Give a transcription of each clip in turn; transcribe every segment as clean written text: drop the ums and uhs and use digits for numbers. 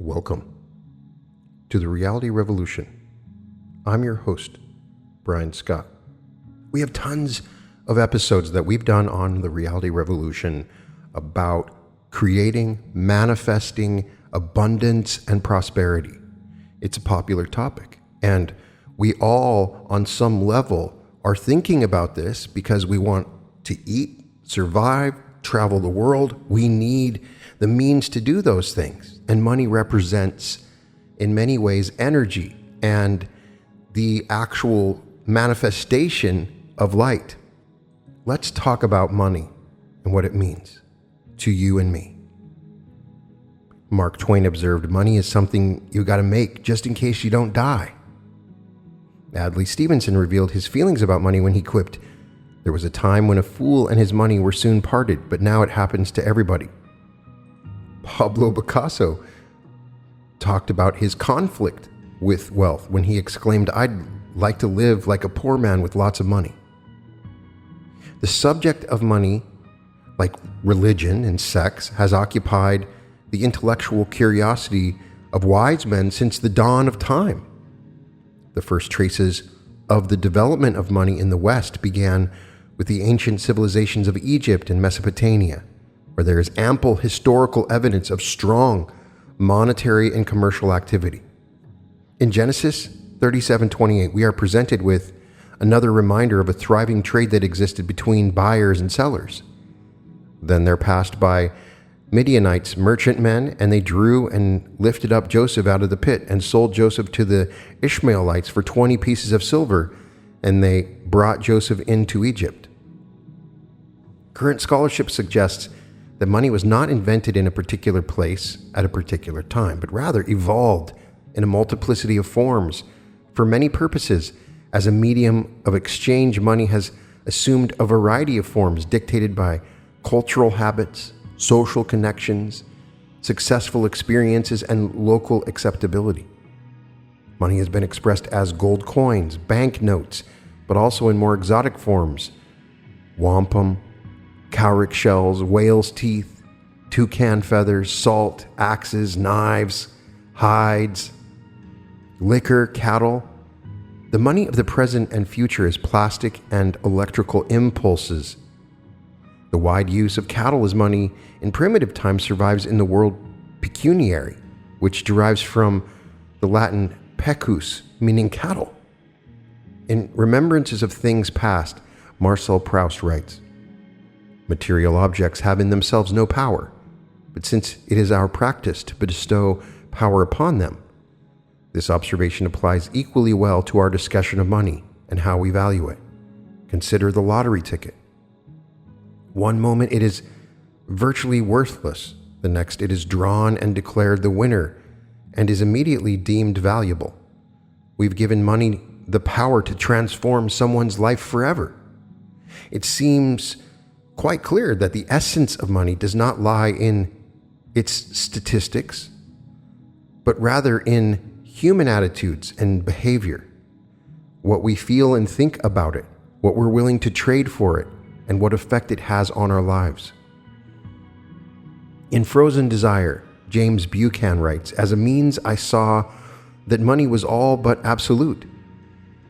Welcome to the Reality Revolution. I'm your host, Brian Scott. We have tons of episodes that we've done on the Reality Revolution about creating, manifesting abundance and prosperity. It's a popular topic, and we all, on some level, are thinking about this because we want to eat, survive, travel the world. We need the means to do those things. And money represents, in many ways, energy and the actual manifestation of light. Let's talk about money and what it means to you and me. Mark Twain observed, money is something you got to make just in case you don't die. Adlai Stevenson revealed his feelings about money when he quipped, "There was a time when a fool and his money were soon parted, but now it happens to everybody." Pablo Picasso talked about his conflict with wealth when he exclaimed, "I'd like to live like a poor man with lots of money." The subject of money, like religion and sex, has occupied the intellectual curiosity of wise men since the dawn of time. The first traces of the development of money in the West began with the ancient civilizations of Egypt and Mesopotamia, where there is ample historical evidence of strong monetary and commercial activity. In Genesis 37:28, we are presented with another reminder of a thriving trade that existed between buyers and sellers. Then there passed by Midianites, merchantmen, and they drew and lifted up Joseph out of the pit and sold Joseph to the Ishmaelites for 20 pieces of silver, and they brought Joseph into Egypt. Current scholarship suggests that money was not invented in a particular place at a particular time, but rather evolved in a multiplicity of forms for many purposes. As a medium of exchange, money has assumed a variety of forms dictated by cultural habits, social connections, successful experiences, and local acceptability. Money has been expressed as gold coins, banknotes, but also in more exotic forms: wampum, cowrick shells, whale's teeth, toucan feathers, salt, axes, knives, hides, liquor, cattle. The money of the present and future is plastic and electrical impulses. The wide use of cattle as money in primitive times survives in the world pecuniary, which derives from the Latin pecus, meaning cattle. In Remembrances of Things Past, Marcel Proust writes, "Material objects have in themselves no power, but since it is our practice to bestow power upon them, this observation applies equally well to our discussion of money and how we value it. Consider the lottery ticket. One moment it is virtually worthless, the next it is drawn and declared the winner and is immediately deemed valuable. We've given money the power to transform someone's life forever. It seems quite clear that the essence of money does not lie in its statistics, but rather in human attitudes and behavior, what we feel and think about it, what we're willing to trade for it, and what effect it has on our lives." In Frozen Desire, James Buchanan writes, "As a means, I saw that money was all but absolute.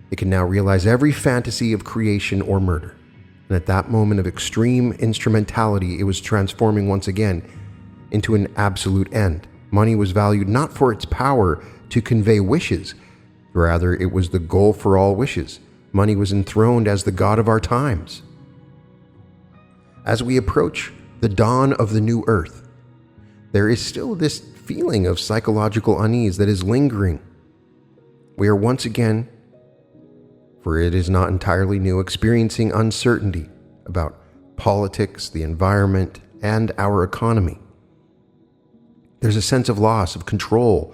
It can now realize every fantasy of creation or murder. And at that moment of extreme instrumentality, it was transforming once again into an absolute end. Money was valued not for its power to convey wishes, rather it was the goal for all wishes. Money was enthroned as the god of our times." As we approach the dawn of the new earth, there is still this feeling of psychological unease that is lingering. We are once again, for it is not entirely new, experiencing uncertainty about politics, the environment, and our economy. There's a sense of loss of control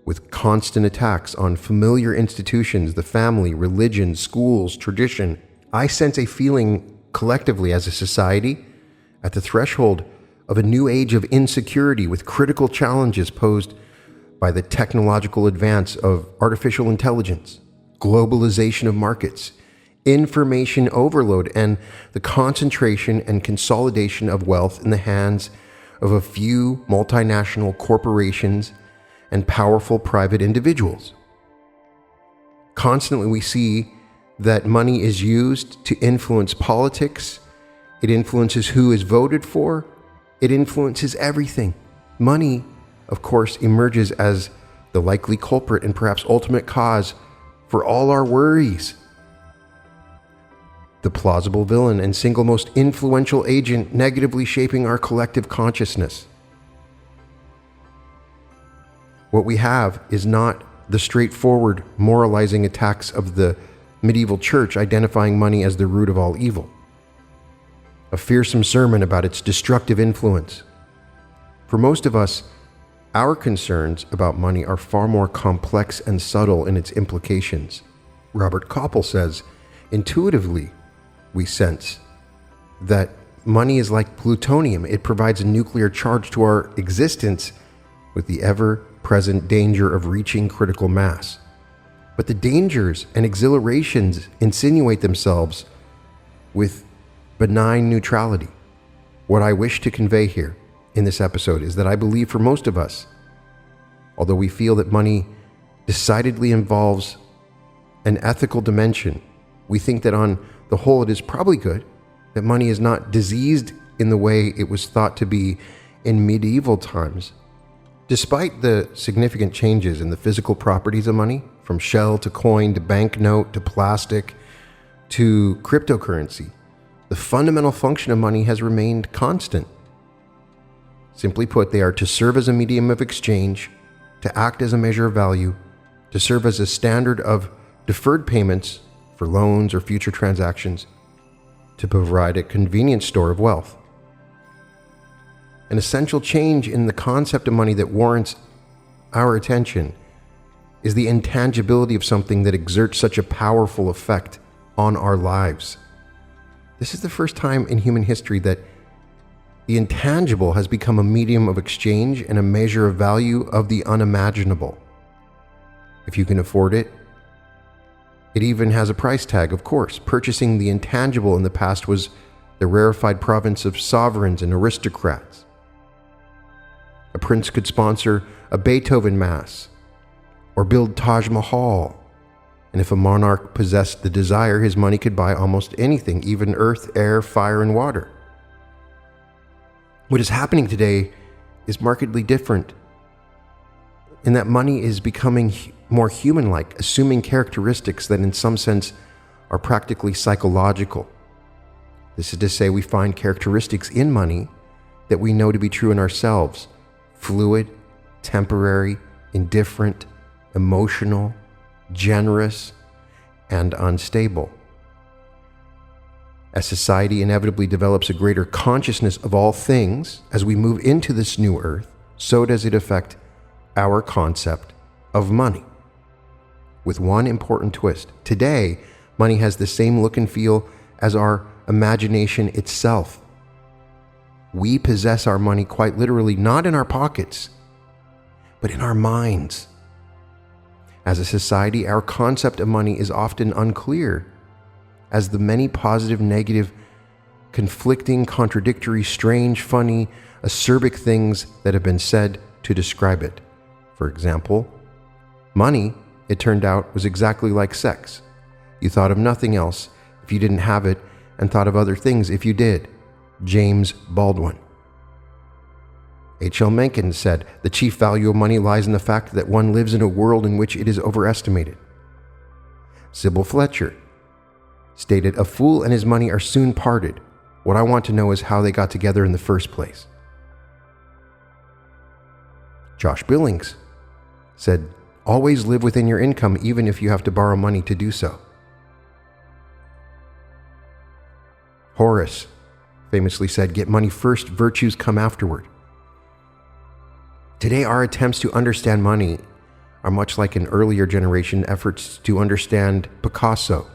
with constant attacks on familiar institutions, the family, religion, schools, tradition. I sense a feeling collectively as a society at the threshold of a new age of insecurity with critical challenges posed by the technological advance of artificial intelligence, globalization of markets, information overload, and the concentration and consolidation of wealth in the hands of a few multinational corporations and powerful private individuals. Constantly we see that money is used to influence politics. It influences who is voted for. It influences everything. Money, of course, emerges as the likely culprit and perhaps ultimate cause for all our worries. The plausible villain and single most influential agent negatively shaping our collective consciousness. What we have is not the straightforward moralizing attacks of the medieval church identifying money as the root of all evil. A fearsome sermon about its destructive influence. For most of us, our concerns about money are far more complex and subtle in its implications. Robert Koppel says, intuitively, we sense that money is like plutonium. It provides a nuclear charge to our existence with the ever-present danger of reaching critical mass. But the dangers and exhilarations insinuate themselves with benign neutrality. What I wish to convey here in this episode is that I believe for most of us, although we feel that money decidedly involves an ethical dimension, we think that on the whole it is probably good, that money is not diseased in the way it was thought to be in medieval times. Despite the significant changes in the physical properties of money, from shell to coin to banknote to plastic to cryptocurrency, the fundamental function of money has remained constant. Simply put, they are to serve as a medium of exchange, to act as a measure of value, to serve as a standard of deferred payments for loans or future transactions, to provide a convenient store of wealth. An essential change in the concept of money that warrants our attention is the intangibility of something that exerts such a powerful effect on our lives. This is the first time in human history that the intangible has become a medium of exchange and a measure of value of the unimaginable. If you can afford it, it even has a price tag, of course. Purchasing the intangible in the past was the rarefied province of sovereigns and aristocrats. A prince could sponsor a Beethoven Mass or build Taj Mahal. And if a monarch possessed the desire, his money could buy almost anything, even earth, air, fire, and water. What is happening today is markedly different in that money is becoming more human-like, assuming characteristics that in some sense are practically psychological. This is to say, we find characteristics in money that we know to be true in ourselves: fluid, temporary, indifferent, emotional, generous, and unstable. As society inevitably develops a greater consciousness of all things as we move into this new earth, so does it affect our concept of money. With one important twist. Today, money has the same look and feel as our imagination itself. We possess our money quite literally, not in our pockets, but in our minds. As a society, our concept of money is often unclear, as the many positive, negative, conflicting, contradictory, strange, funny, acerbic things that have been said to describe it. For example, money, it turned out, was exactly like sex. You thought of nothing else if you didn't have it, and thought of other things if you did. James Baldwin. H.L. Mencken said, "The chief value of money lies in the fact that one lives in a world in which it is overestimated." Sybil Fletcher stated, "A fool and his money are soon parted. What I want to know is how they got together in the first place." Josh Billings said, "Always live within your income even if you have to borrow money to do so." Horace famously said, "Get money first, virtues come afterward." Today, our attempts to understand money are much like an earlier generation efforts to understand Picasso.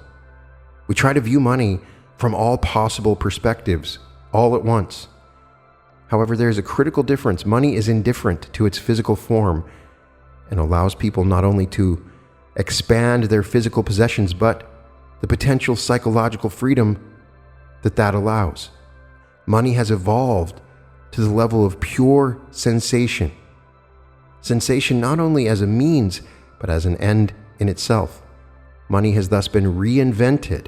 We try to view money from all possible perspectives, all at once. However, there is a critical difference. Money is indifferent to its physical form and allows people not only to expand their physical possessions, but the potential psychological freedom that allows. Money has evolved to the level of pure sensation. Sensation not only as a means, but as an end in itself. Money has thus been reinvented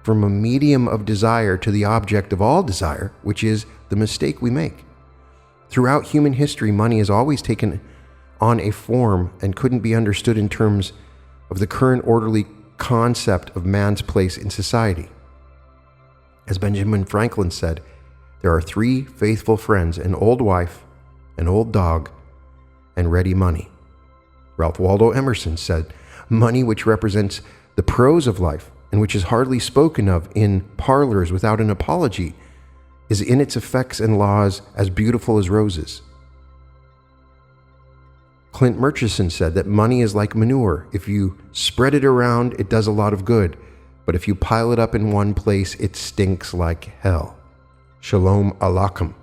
from a medium of desire to the object of all desire, which is the mistake we make. Throughout human history, money has always taken on a form and couldn't be understood in terms of the current orderly concept of man's place in society. As Benjamin Franklin said, there are 3 faithful friends: an old wife, an old dog, and ready money. Ralph Waldo Emerson said, money, which represents the prose of life and which is hardly spoken of in parlors without an apology, is in its effects and laws as beautiful as roses. Clint Murchison said that money is like manure. If you spread it around, it does a lot of good, but if you pile it up in one place, it stinks like hell. Shalom Aleichem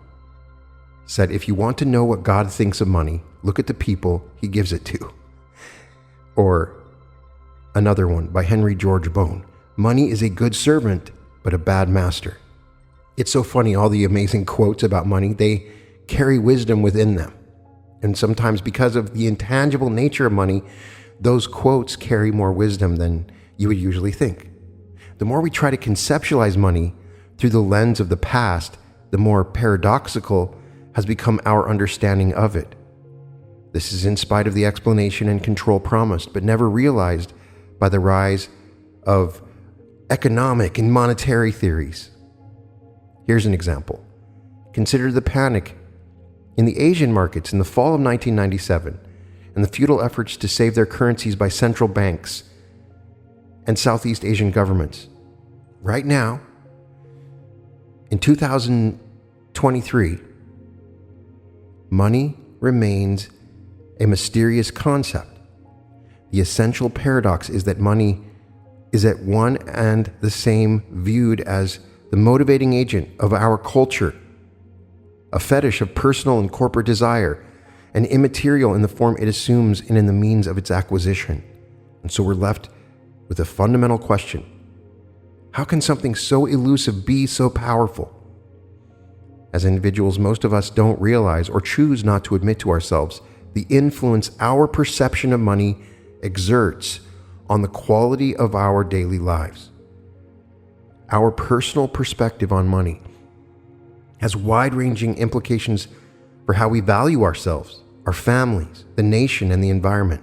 said, if you want to know what God thinks of money, look at the people he gives it to. Or another one by Henry George Bone, money is a good servant, but a bad master. It's so funny, all the amazing quotes about money, they carry wisdom within them. And sometimes because of the intangible nature of money, those quotes carry more wisdom than you would usually think. The more we try to conceptualize money through the lens of the past, the more paradoxical has become our understanding of it. This is in spite of the explanation and control promised, but never realized by the rise of economic and monetary theories. Here's an example. Consider the panic in the Asian markets in the fall of 1997 and the futile efforts to save their currencies by central banks and Southeast Asian governments. Right now, in 2023, money remains a mysterious concept. The essential paradox is that money is at one and the same viewed as the motivating agent of our culture, a fetish of personal and corporate desire, and immaterial in the form it assumes and in the means of its acquisition. And so we're left with a fundamental question. How can something so elusive be so powerful? As individuals, most of us don't realize or choose not to admit to ourselves the influence our perception of money exerts on the quality of our daily lives. Our personal perspective on money has wide-ranging implications for how we value ourselves, our families, the nation, and the environment.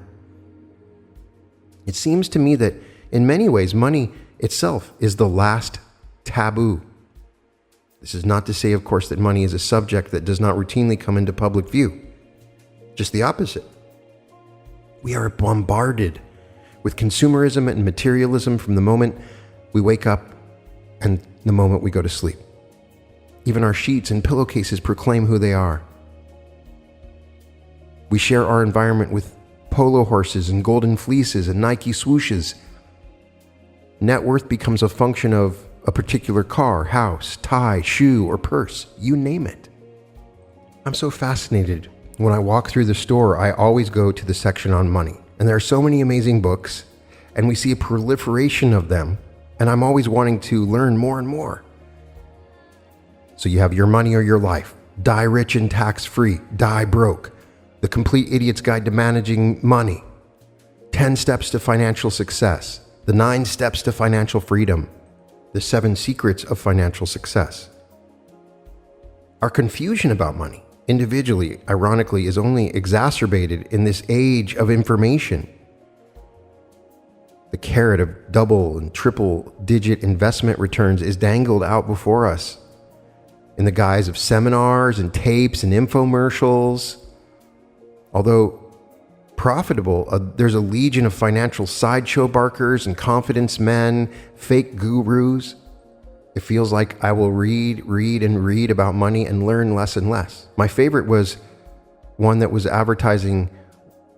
It seems to me that in many ways, money itself is the last taboo. This is not to say, of course, that money is a subject that does not routinely come into public view. Just the opposite. We are bombarded with consumerism and materialism from the moment we wake up and the moment we go to sleep. Even our sheets and pillowcases proclaim who they are. We share our environment with polo horses and golden fleeces and Nike swooshes. Net worth becomes a function of a particular car, house, tie, shoe, or purse. You name it. I'm so fascinated. When I walk through the store, I always go to the section on money. And there are so many amazing books, and we see a proliferation of them, and I'm always wanting to learn more and more. So you have Your Money or Your Life, Die Rich and Tax-Free, Die Broke, The Complete Idiot's Guide to Managing Money, 10 Steps to Financial Success, The 9 Steps to Financial Freedom, The 7 Secrets of Financial Success. Our confusion about money, individually, ironically, is only exacerbated in this age of information. The carrot of double and triple digit investment returns is dangled out before us in the guise of seminars and tapes and infomercials. Although profitable, there's a legion of financial sideshow barkers and confidence men, fake gurus. It feels like I will read about money and learn less and less. My favorite was one that was advertising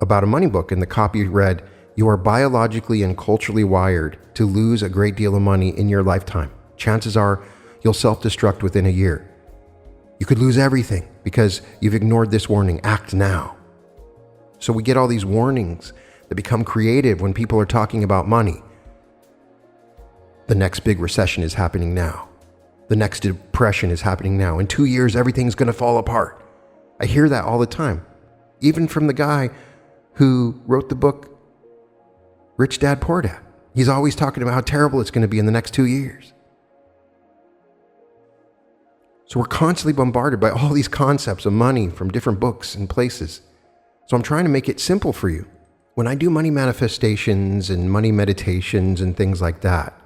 about a money book, and the copy read, "You are biologically and culturally wired to lose a great deal of money in your lifetime. Chances are you'll self-destruct within a year. You could lose everything because you've ignored this warning. Act now." So we get all these warnings that become creative when people are talking about money. The next big recession is happening now. The next depression is happening now. In 2 years, everything's going to fall apart. I hear that all the time. even from the guy who wrote the book, Rich Dad, Poor Dad. He's always talking about how terrible it's going to be in the next 2 years. So we're constantly bombarded by all these concepts of money from different books and places. So I'm trying to make it simple for you. When I do money manifestations and money meditations and things like that,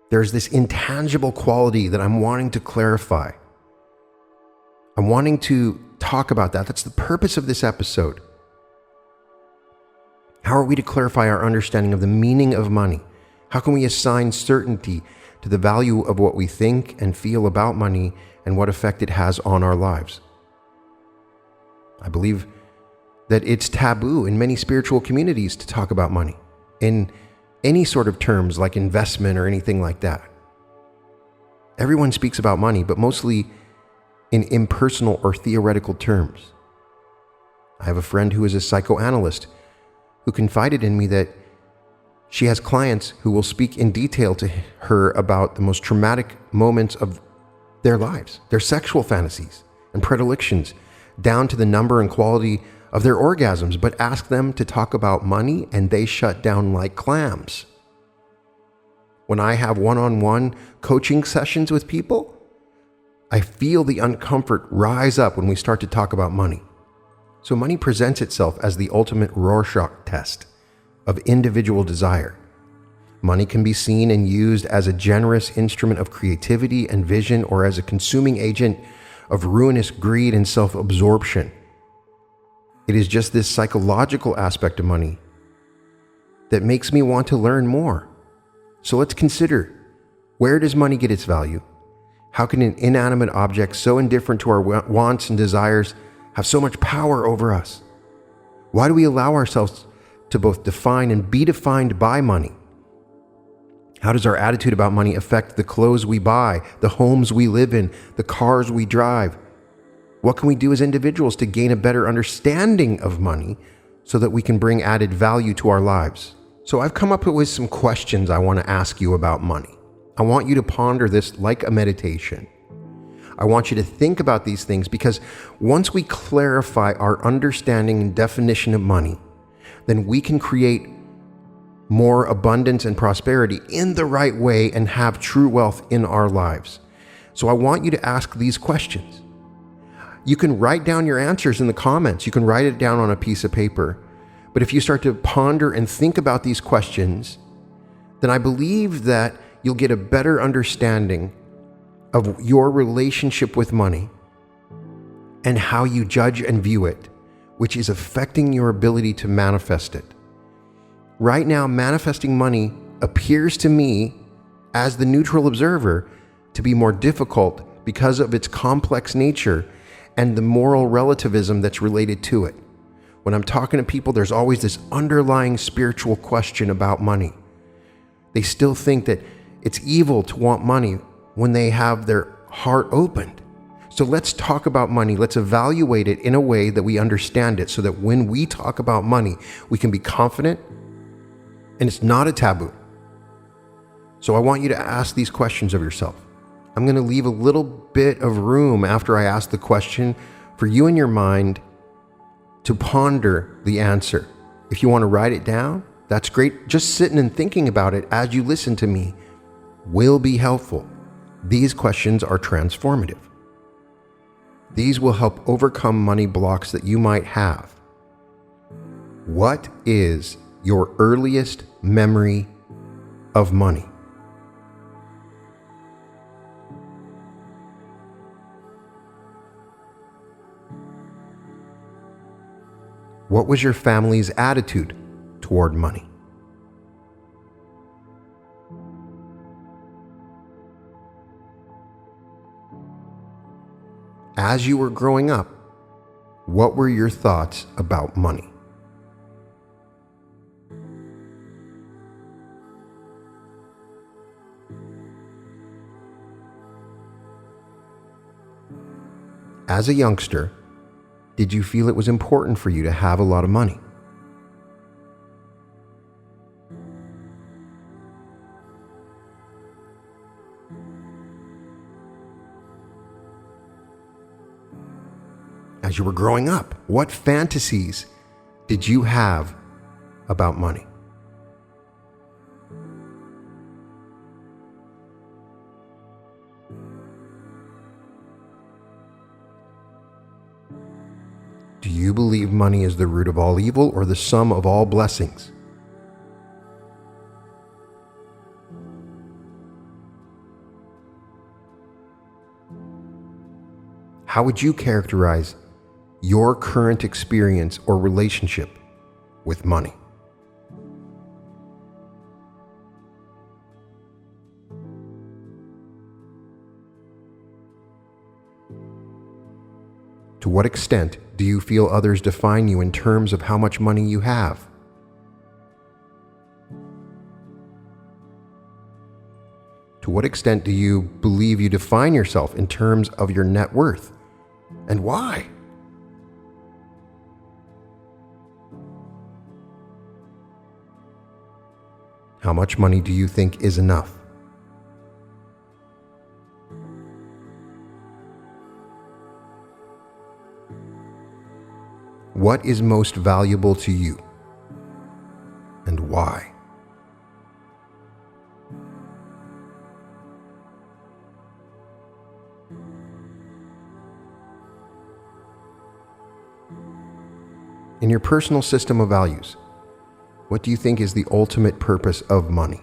there's this intangible quality that I'm wanting to clarify. I'm wanting to talk about that. That's the purpose of this episode. How are we to clarify our understanding of the meaning of money? How can we assign certainty to the value of what we think and feel about money and what effect it has on our lives? I believe that it's taboo in many spiritual communities to talk about money in any sort of terms like investment or anything like that. Everyone speaks about money, but mostly in impersonal or theoretical terms. I have a friend who is a psychoanalyst who confided in me that she has clients who will speak in detail to her about the most traumatic moments of their lives, their sexual fantasies and predilections, down to the number and quality of their orgasms, but ask them to talk about money and they shut down like clams. When I have one-on-one coaching sessions with people, I feel the uncomfort rise up when we start to talk about money. So money presents itself as the ultimate Rorschach test of individual desire. Money can be seen and used as a generous instrument of creativity and vision, or as a consuming agent of ruinous greed and self-absorption. It is just this psychological aspect of money that makes me want to learn more. So let's consider, where does money get its value? How can an inanimate object so indifferent to our wants and desires have so much power over us? Why do we allow ourselves to both define and be defined by money? How does our attitude about money affect the clothes we buy, the homes we live in, the cars we drive? What can we do as individuals to gain a better understanding of money so that we can bring added value to our lives? So I've come up with some questions I want to ask you about money. I want you to ponder this like a meditation. I want you to think about these things, because once we clarify our understanding and definition of money, then we can create more abundance and prosperity in the right way and have true wealth in our lives. So I want you to ask these questions. You can write down your answers in the comments. You can write it down on a piece of paper. But if you start to ponder and think about these questions, then I believe that you'll get a better understanding of your relationship with money and how you judge and view it, which is affecting your ability to manifest it. Right now, manifesting money appears to me, as the neutral observer, to be more difficult because of its complex nature and the moral relativism that's related to it. When I'm talking to people, there's always this underlying spiritual question about money. They still think that it's evil to want money when they have their heart opened. So let's talk about money. Let's evaluate it in a way that we understand it, so that when we talk about money, we can be confident and it's not a taboo. So I want you to ask these questions of yourself. I'm going to leave a little bit of room after I ask the question for you in your mind to ponder the answer. If you want to write it down, that's great. Just sitting and thinking about it as you listen to me will be helpful. These questions are transformative. These will help overcome money blocks that you might have. What is your earliest memory of money? What was your family's attitude toward money? As you were growing up, what were your thoughts about money? As a youngster, did you feel it was important for you to have a lot of money? as you were growing up? What fantasies did you have about money? Do you believe money is the root of all evil or the sum of all blessings? How would you characterize your current experience or relationship with money? To what extent do you feel others define you in terms of how much money you have? To what extent do you believe you define yourself in terms of your net worth? And why? How much money do you think is enough? What is most valuable to you, and why? In your personal system of values, what do you think is the ultimate purpose of money?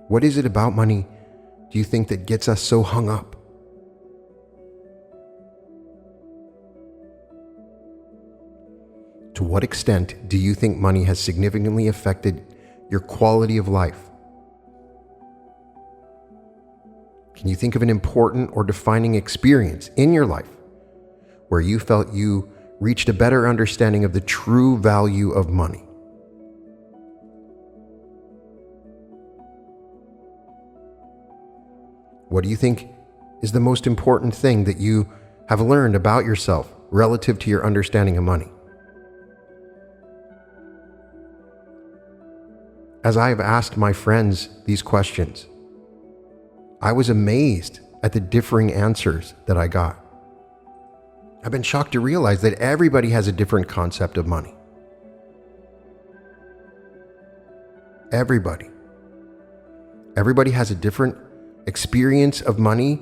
What is it about money do you think that gets us so hung up? To what extent do you think money has significantly affected your quality of life? Can you think of an important or defining experience in your life where you felt you reached a better understanding of the true value of money? What do you think is the most important thing that you have learned about yourself relative to your understanding of money? As I have asked my friends these questions, I was amazed at the differing answers that I got. I've been shocked to realize that everybody has a different concept of money. Everybody has a different experience of money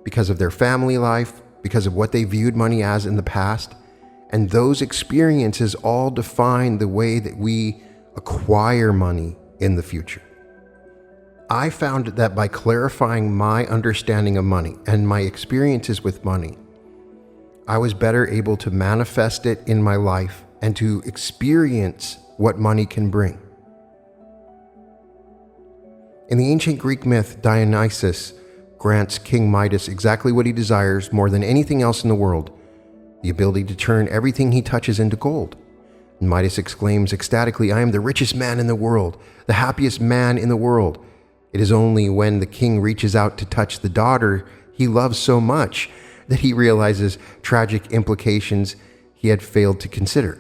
because of their family life, because of what they viewed money as in the past. And those experiences all define the way that we acquire money in the future. I found that by clarifying my understanding of money and my experiences with money, I was better able to manifest it in my life and to experience what money can bring. In the ancient Greek myth, Dionysus grants King Midas exactly what he desires more than anything else in the world, the ability to turn everything he touches into gold. And Midas exclaims ecstatically, "I am the richest man in the world, the happiest man in the world." It is only when the king reaches out to touch the daughter he loves so much that he realizes tragic implications he had failed to consider.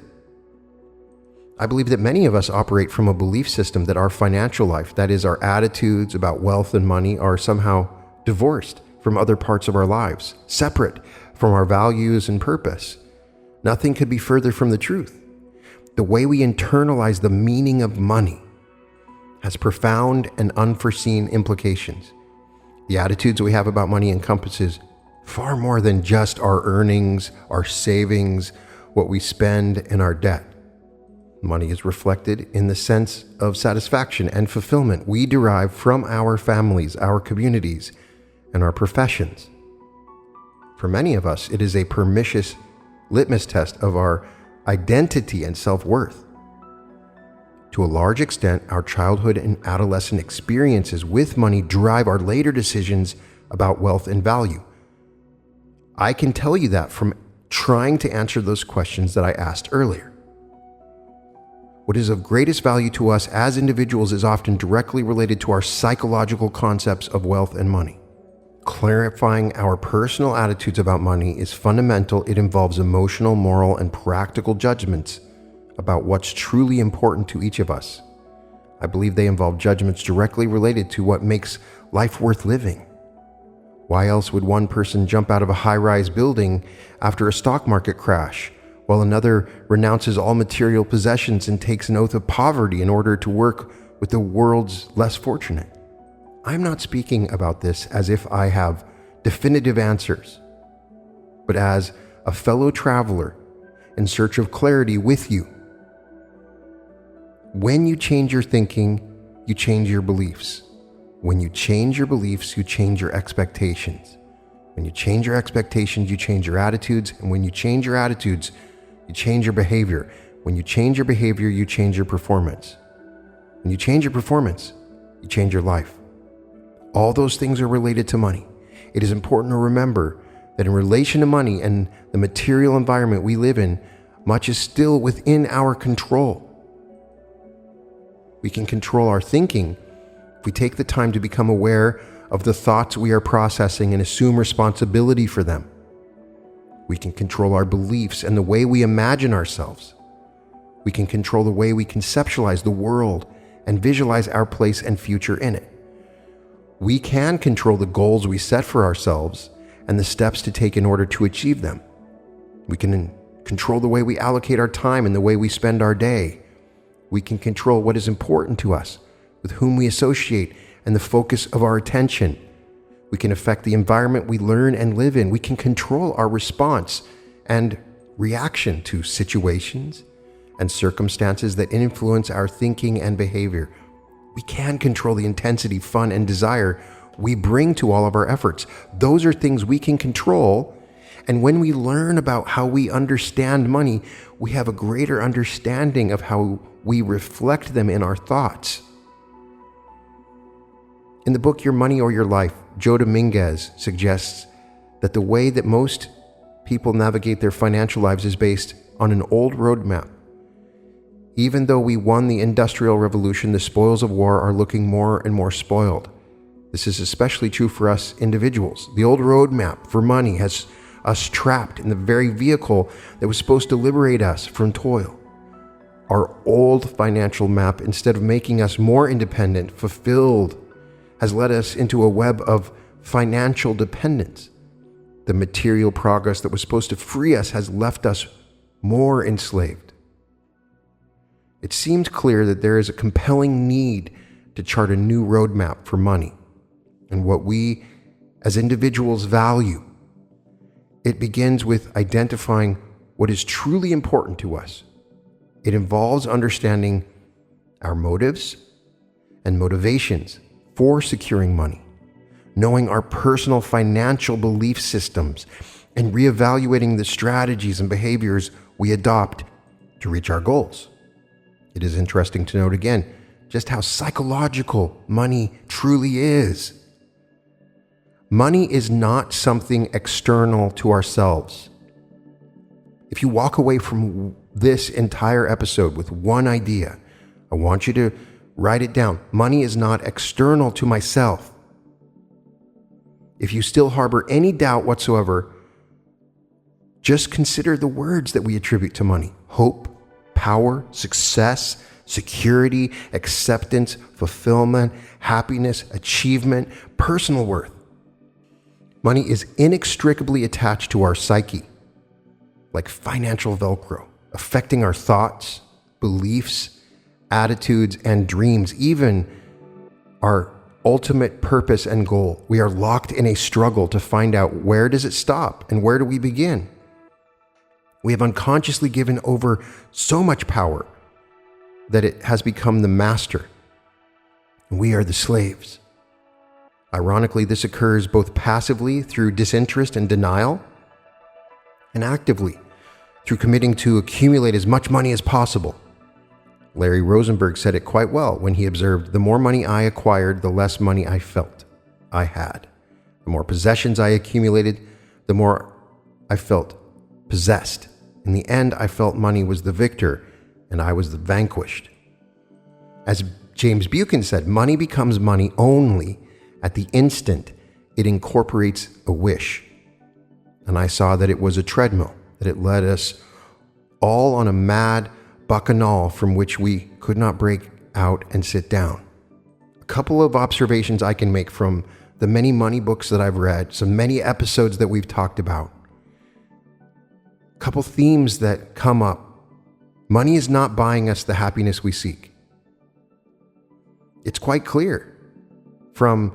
I believe that many of us operate from a belief system that our financial life, that is, our attitudes about wealth and money, are somehow divorced from other parts of our lives, separate from our values and purpose. Nothing could be further from the truth. The way we internalize the meaning of money has profound and unforeseen implications. The attitudes we have about money encompasses far more than just our earnings, our savings, what we spend, and our debt. Money is reflected in the sense of satisfaction and fulfillment we derive from our families, our communities, and our professions. For many of us, it is a pernicious litmus test of our identity and self-worth. To a large extent, our childhood and adolescent experiences with money drive our later decisions about wealth and value. I can tell you that from trying to answer those questions that I asked earlier. What is of greatest value to us as individuals is often directly related to our psychological concepts of wealth and money. Clarifying our personal attitudes about money is fundamental. It involves emotional, moral, and practical judgments about what's truly important to each of us. I believe they involve judgments directly related to what makes life worth living. Why else would one person jump out of a high-rise building after a stock market crash, while another renounces all material possessions and takes an oath of poverty in order to work with the world's less fortunate? I'm not speaking about this as if I have definitive answers, but as a fellow traveler in search of clarity with you. When you change your thinking, you change your beliefs. When you change your beliefs, you change your expectations. When you change your expectations, you change your attitudes. And when you change your attitudes, you change your behavior. When you change your behavior, you change your performance. When you change your performance, you change your life. All those things are related to money. It is important to remember that in relation to money and the material environment we live in, much is still within our control. We can control our thinking if we take the time to become aware of the thoughts we are processing and assume responsibility for them. We can control our beliefs and the way we imagine ourselves. We can control the way we conceptualize the world and visualize our place and future in it. We can control the goals we set for ourselves and the steps to take in order to achieve them. We can control the way we allocate our time and the way we spend our day. We can control what is important to us, with whom we associate, and the focus of our attention. We can affect the environment we learn and live in. We can control our response and reaction to situations and circumstances that influence our thinking and behavior. We can control the intensity, fun, and desire we bring to all of our efforts. Those are things we can control. And when we learn about how we understand money, we have a greater understanding of how we reflect them in our thoughts. In the book, Your Money or Your Life, Joe Dominguez suggests that the way that most people navigate their financial lives is based on an old roadmap. Even though we won the Industrial Revolution, the spoils of war are looking more and more spoiled. This is especially true for us individuals. The old roadmap for money has us trapped in the very vehicle that was supposed to liberate us from toil. Our old financial map, instead of making us more independent, fulfilled, has led us into a web of financial dependence. The material progress that was supposed to free us has left us more enslaved. It seems clear that there is a compelling need to chart a new roadmap for money and what we as individuals value. It begins with identifying what is truly important to us. It involves understanding our motives and motivations for securing money, knowing our personal financial belief systems, and reevaluating the strategies and behaviors we adopt to reach our goals. It is interesting to note again just how psychological money truly is. Money is not something external to ourselves. If you walk away from this entire episode with one idea, I want you to write it down. Money is not external to myself. If you still harbor any doubt whatsoever, just consider the words that we attribute to money: hope, power, success, security, acceptance, fulfillment, happiness, achievement, personal worth. Money is inextricably attached to our psyche, like financial Velcro, affecting our thoughts, beliefs, attitudes, and dreams, even our ultimate purpose and goal. We are locked in a struggle to find out, where does it stop and where do we begin? We have unconsciously given over so much power that it has become the master, and we are the slaves. Ironically, this occurs both passively through disinterest and denial, and actively through committing to accumulate as much money as possible. Larry Rosenberg said it quite well when he observed, "The more money I acquired, the less money I felt I had. The more possessions I accumulated, the more I felt possessed. In the end, I felt money was the victor and I was the vanquished." As James Buchanan said, money becomes money only at the instant it incorporates a wish. And I saw that it was a treadmill, that it led us all on a mad, bacchanal from which we could not break out and sit down. A couple of observations I can make from the many money books that I've read, so many episodes that we've talked about. A couple themes that come up. Money is not buying us the happiness we seek. It's quite clear from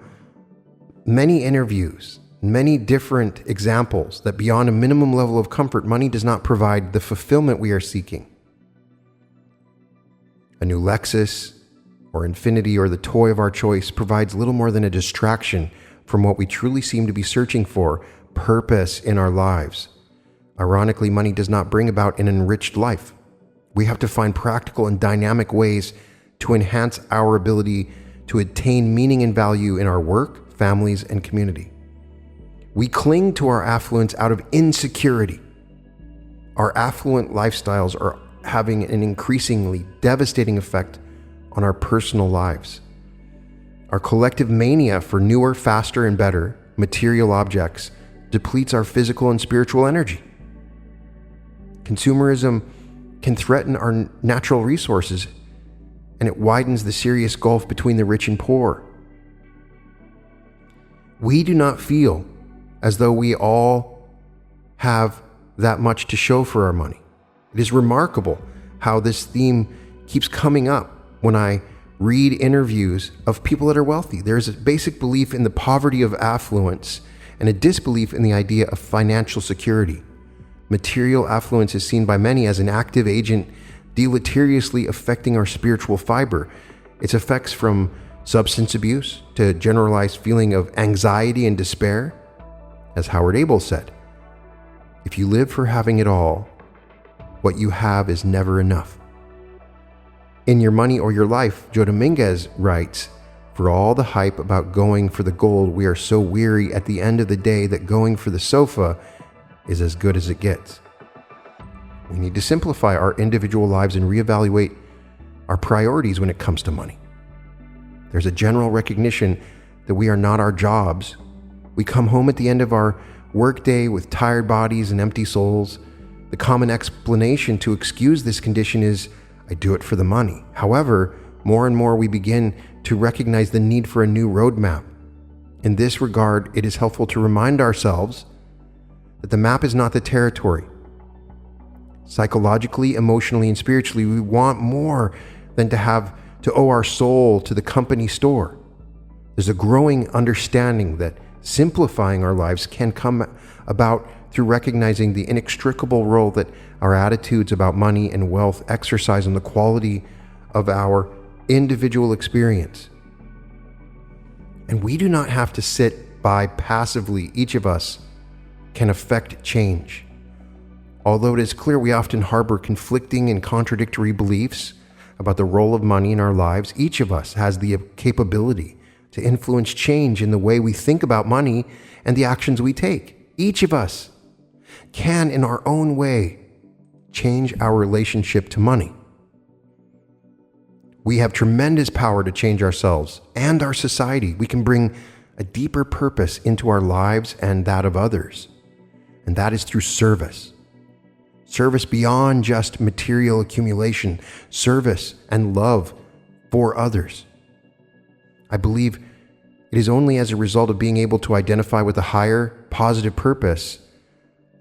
many interviews, many different examples that beyond a minimum level of comfort, money does not provide the fulfillment we are seeking. A new Lexus or Infinity or the toy of our choice provides little more than a distraction from what we truly seem to be searching for, purpose in our lives. Ironically, money does not bring about an enriched life. We have to find practical and dynamic ways to enhance our ability to attain meaning and value in our work, families, and community. We cling to our affluence out of insecurity. Our affluent lifestyles are having an increasingly devastating effect on our personal lives. Our collective mania for newer, faster, and better material objects depletes our physical and spiritual energy. Consumerism can threaten our natural resources, and it widens the serious gulf between the rich and poor. We do not feel as though we all have that much to show for our money. It is remarkable how this theme keeps coming up when I read interviews of people that are wealthy. There's a basic belief in the poverty of affluence and a disbelief in the idea of financial security. Material affluence is seen by many as an active agent deleteriously affecting our spiritual fiber. Its effects from substance abuse to generalized feeling of anxiety and despair. As Howard Abel said, if you live for having it all, what you have is never enough. In Your Money or Your Life, Joe Dominguez writes, for all the hype about going for the gold, we are so weary at the end of the day that going for the sofa is as good as it gets. We need to simplify our individual lives and reevaluate our priorities when it comes to money. There's a general recognition that we are not our jobs. We come home at the end of our workday with tired bodies and empty souls. The common explanation to excuse this condition is, I do it for the money. However, more and more we begin to recognize the need for a new roadmap. In this regard, it is helpful to remind ourselves that the map is not the territory. Psychologically, emotionally, and spiritually, we want more than to owe our soul to the company store. There's a growing understanding that simplifying our lives can come about through recognizing the inextricable role that our attitudes about money and wealth exercise on the quality of our individual experience. And we do not have to sit by passively. Each of us can affect change. Although it is clear we often harbor conflicting and contradictory beliefs about the role of money in our lives, each of us has the capability to influence change in the way we think about money and the actions we take. Each of us can, in our own way, change our relationship to money. We have tremendous power to change ourselves and our society. We can bring a deeper purpose into our lives and that of others. And that is through service. Service beyond just material accumulation, service and love for others. I believe it is only as a result of being able to identify with a higher, positive purpose,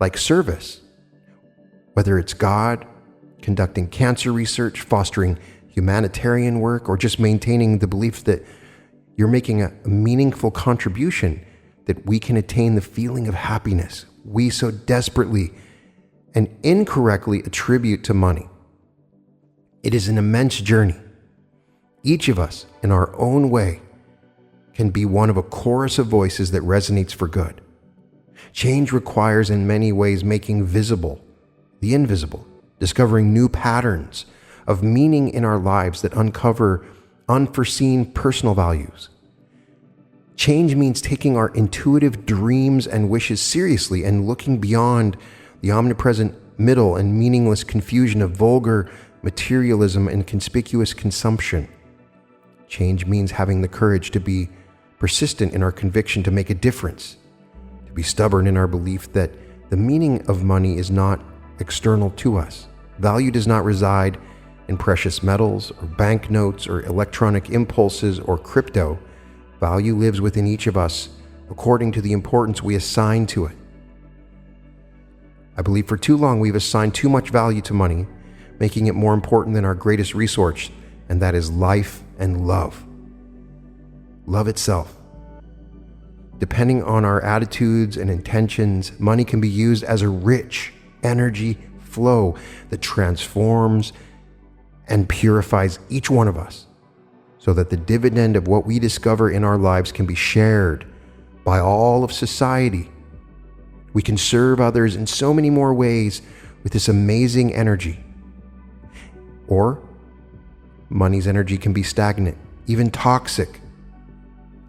like service, whether it's God, conducting cancer research, fostering humanitarian work, or just maintaining the belief that you're making a meaningful contribution, that we can attain the feeling of happiness we so desperately and incorrectly attribute to money. It is an immense journey. Each of us, in our own way, can be one of a chorus of voices that resonates for good. Change requires in many ways making visible the invisible, discovering new patterns of meaning in our lives that uncover unforeseen personal values. Change means taking our intuitive dreams and wishes seriously and looking beyond the omnipresent middle and meaningless confusion of vulgar materialism and conspicuous consumption. Change means having the courage to be persistent in our conviction to make a difference, to be stubborn in our belief that the meaning of money is not external to us. Value does not reside in precious metals or banknotes or electronic impulses or crypto. Value lives within each of us according to the importance we assign to it. I believe for too long we've assigned too much value to money, making it more important than our greatest resource, and that is life and love. Love itself. Depending on our attitudes and intentions, money can be used as a rich energy flow that transforms and purifies each one of us, so that the dividend of what we discover in our lives can be shared by all of society. We can serve others in so many more ways with this amazing energy. Or money's energy can be stagnant, even toxic.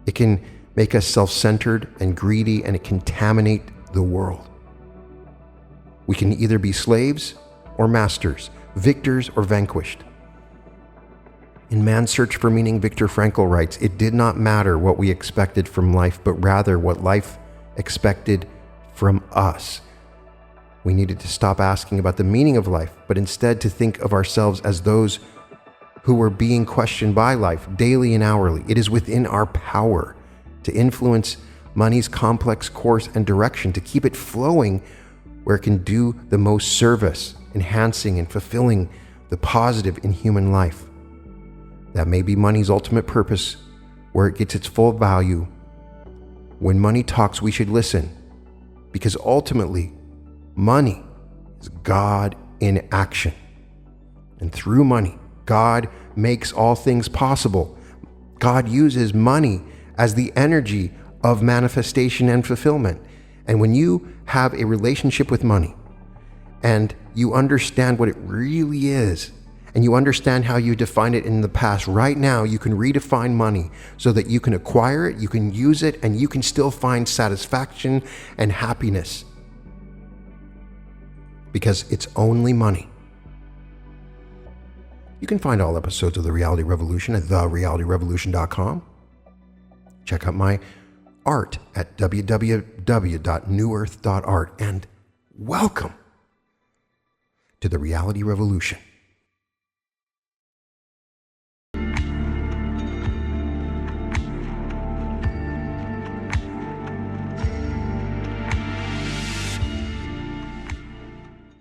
It can make us self-centered and greedy, and it can contaminate the world. We can either be slaves or masters, victors or vanquished. In Man's Search for Meaning, Viktor Frankl writes, "It did not matter what we expected from life, but rather what life expected from us." We needed to stop asking about the meaning of life, but instead to think of ourselves as those who were being questioned by life daily and hourly. It is within our power to influence money's complex course and direction, to keep it flowing where it can do the most service, enhancing and fulfilling the positive in human life. That may be money's ultimate purpose, where it gets its full value. When money talks, we should listen, because ultimately, money is God in action. And through money, God makes all things possible. God uses money as the energy of manifestation and fulfillment. And when you have a relationship with money and you understand what it really is, and you understand how you defined it in the past, right now you can redefine money so that you can acquire it, you can use it, and you can still find satisfaction and happiness. Because it's only money. You can find all episodes of The Reality Revolution at therealityrevolution.com. Check out my art at www.newearth.art, and welcome to The Reality Revolution.